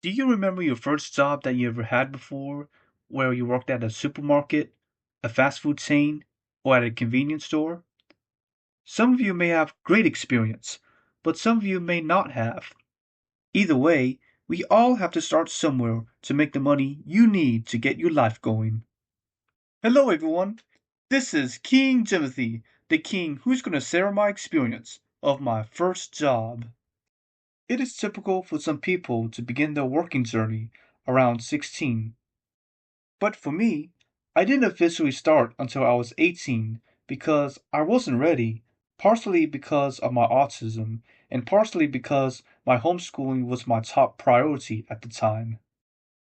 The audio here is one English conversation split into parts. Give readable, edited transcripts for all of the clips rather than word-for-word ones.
Do you remember your first job that you ever had before, where you worked at a supermarket, a fast food chain, or at a convenience store? Some of you may have great experience, but some of you may not have. Either way, we all have to start somewhere to make the money you need to get your life going. Hello, everyone. This is King Timothy, the king who's going to share my experience of my first job. It is typical for some people to begin their working journey around 16. But for me, I didn't officially start until I was 18 because I wasn't ready, partially because of my autism, and partially because my homeschooling was my top priority at the time.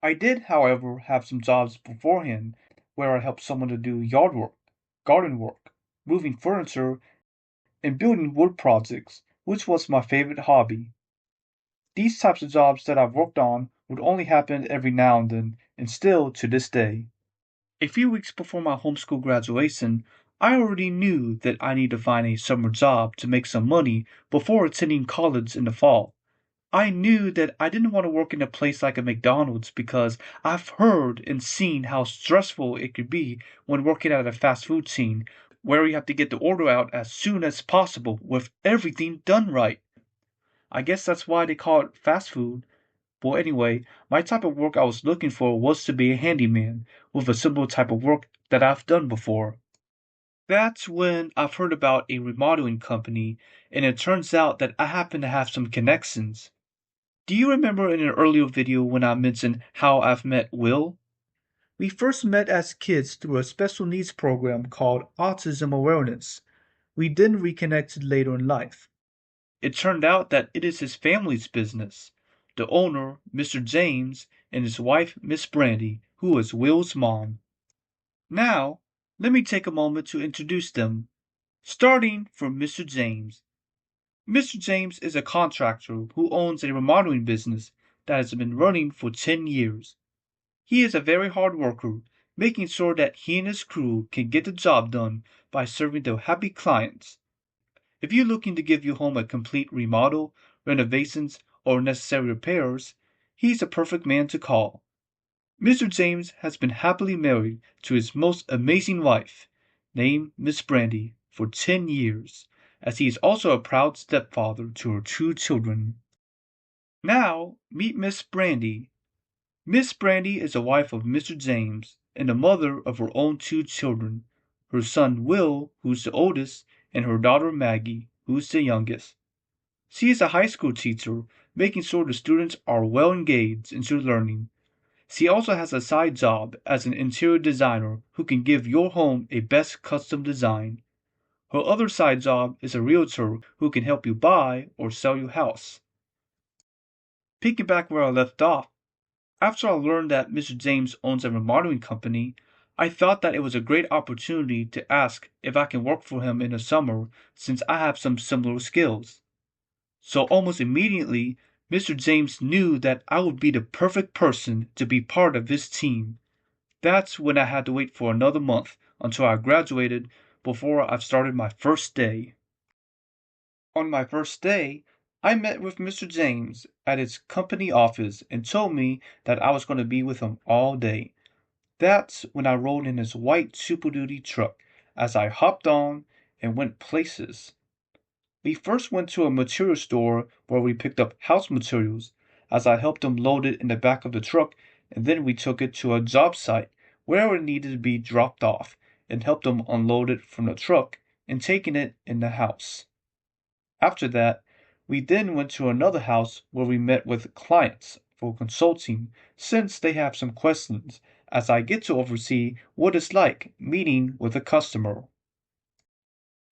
I did, however, have some jobs beforehand where I helped someone to do yard work, garden work, moving furniture, and building wood projects, which was my favorite hobby. These types of jobs that I've worked on would only happen every now and then, and still to this day. A few weeks before my homeschool graduation, I already knew that I needed to find a summer job to make some money before attending college in the fall. I knew that I didn't want to work in a place like a McDonald's because I've heard and seen how stressful it could be when working at a fast food chain where you have to get the order out as soon as possible with everything done right. I guess that's why they call it fast food. Well, anyway, my type of work I was looking for was to be a handyman with a similar type of work that I've done before. That's when I've heard about a remodeling company, and it turns out that I happen to have some connections. Do you remember in an earlier video when I mentioned how I've met Will? We first met as kids through a special needs program called Autism Awareness. We then reconnected later in life. It turned out that it is his family's business. The owner, Mr. James, and his wife, Miss Brandy, who is Will's mom. Now, let me take a moment to introduce them, starting from Mr. James. Mr. James is a contractor who owns a remodeling business that has been running for 10 years. He is a very hard worker, making sure that he and his crew can get the job done by serving their happy clients. If you're looking to give your home a complete remodel, renovations, or necessary repairs, he's the perfect man to call. Mr. James has been happily married to his most amazing wife, named Miss Brandy, for 10 years, as he is also a proud stepfather to her 2 children. Now, meet Miss Brandy. Miss Brandy is the wife of Mr. James and the mother of her own 2 children, her son Will, who's the oldest, and her daughter Maggie, who's the youngest. She is a high school teacher, making sure the students are well engaged into learning. She also has a side job as an interior designer who can give your home a best custom design. Her other side job is a realtor who can help you buy or sell your house. Picking back where I left off, after I learned that Mr. James owns a remodeling company, I thought that it was a great opportunity to ask if I can work for him in the summer since I have some similar skills. So almost immediately, Mr. James knew that I would be the perfect person to be part of his team. That's when I had to wait for another month until I graduated before I started my first day. On my first day, I met with Mr. James at his company office and told me that I was going to be with him all day. That's when I rode in his white Super Duty truck as I hopped on and went places. We first went to a material store where we picked up house materials as I helped him load it in the back of the truck, and then we took it to a job site where it needed to be dropped off and helped him unload it from the truck and taking it in the house. After that, we then went to another house where we met with clients for consulting since they have some questions as I get to oversee what it's like meeting with a customer.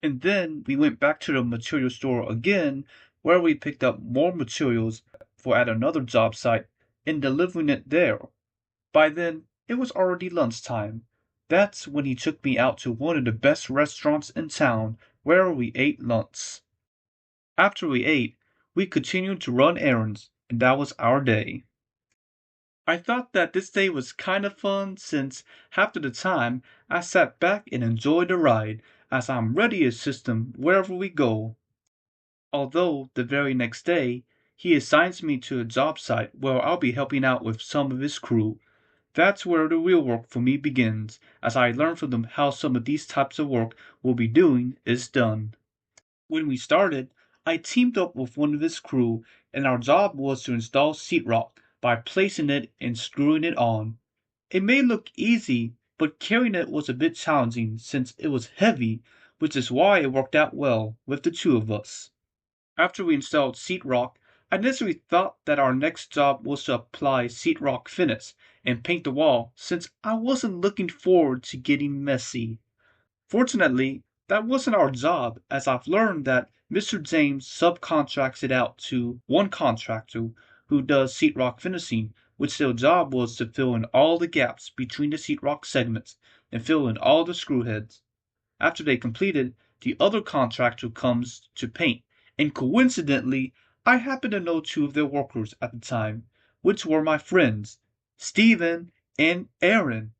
And then we went back to the material store again where we picked up more materials for at another job site and delivering it there. By then, it was already lunchtime. That's when he took me out to one of the best restaurants in town where we ate lunch. After we ate, we continued to run errands, and that was our day. I thought that this day was kind of fun since half of the time I sat back and enjoyed the ride as I'm ready to assist him wherever we go. Although the very next day, he assigns me to a job site where I'll be helping out with some of his crew. That's where the real work for me begins, as I learn from them how some of these types of work we'll be doing is done. When we started, I teamed up with one of his crew, and our job was to install sheetrock by placing it and screwing it on. It may look easy, but carrying it was a bit challenging since it was heavy, which is why it worked out well with the two of us. After we installed sheetrock, I initially thought that our next job was to apply sheetrock finish and paint the wall since I wasn't looking forward to getting messy. Fortunately, that wasn't our job, as I've learned that Mr. James subcontracts it out to one contractor who does sheetrock finishing, which their job was to fill in all the gaps between the sheetrock segments and fill in all the screw heads. After they completed, the other contractor comes to paint, and coincidentally, I happen to know two of their workers at the time, which were my friends, Steven and Aaron.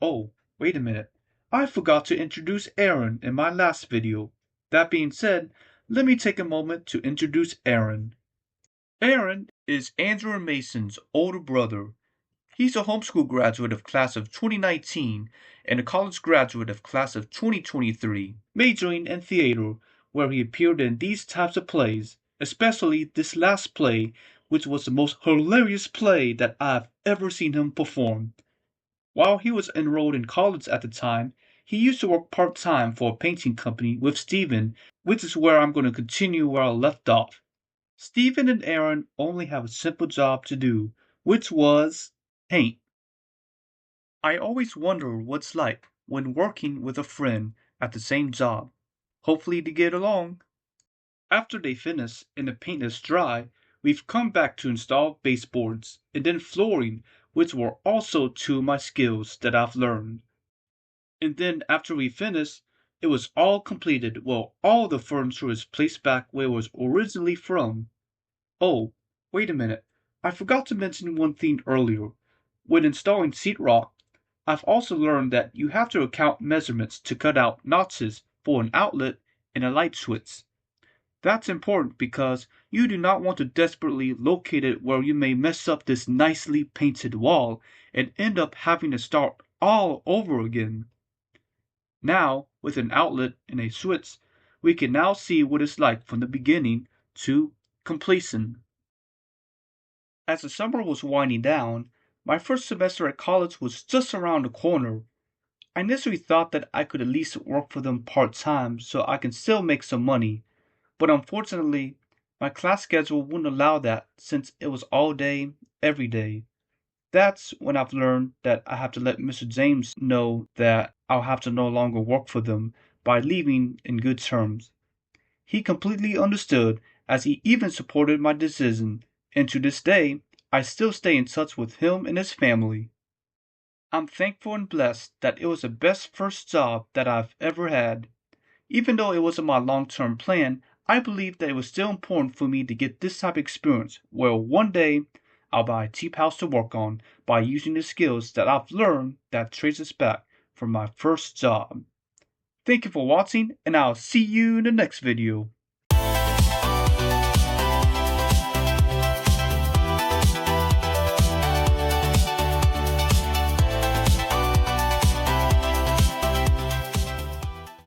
Oh, wait a minute. I forgot to introduce Aaron in my last video. That being said, let me take a moment to introduce Aaron. Aaron is Andrew and Mason's older brother. He's a homeschool graduate of class of 2019 and a college graduate of class of 2023, majoring in theater, where he appeared in these types of plays, especially this last play, which was the most hilarious play that I've ever seen him perform. While he was enrolled in college at the time, he used to work part-time for a painting company with Steven, which is where I'm going to continue where I left off. Steven and Aaron only have a simple job to do, which was paint. I always wonder what's like when working with a friend at the same job. Hopefully they get along. After they finish and the paint is dry, we've come back to install baseboards and then flooring, which were also two of my skills that I've learned. And then after we finished, it was all completed. Well, all the furniture is placed back where it was originally from. Oh, wait a minute. I forgot to mention one thing earlier. When installing sheetrock, I've also learned that you have to account measurements to cut out notches for an outlet and a light switch. That's important because you do not want to desperately locate it where you may mess up this nicely painted wall and end up having to start all over again. Now, with an outlet and a switch, we can now see what it's like from the beginning to completion. As the summer was winding down, my first semester at college was just around the corner. I initially thought that I could at least work for them part-time so I can still make some money, but unfortunately, my class schedule wouldn't allow that since it was all day, every day. That's when I've learned that I have to let Mr. James know that I'll have to no longer work for them by leaving in good terms. He completely understood, as he even supported my decision, and to this day, I still stay in touch with him and his family. I'm thankful and blessed that it was the best first job that I've ever had. Even though it wasn't my long-term plan, I believe that it was still important for me to get this type of experience where one day I'll buy a cheap house to work on by using the skills that I've learned that traces back from my first job. Thank you for watching, and I'll see you in the next video.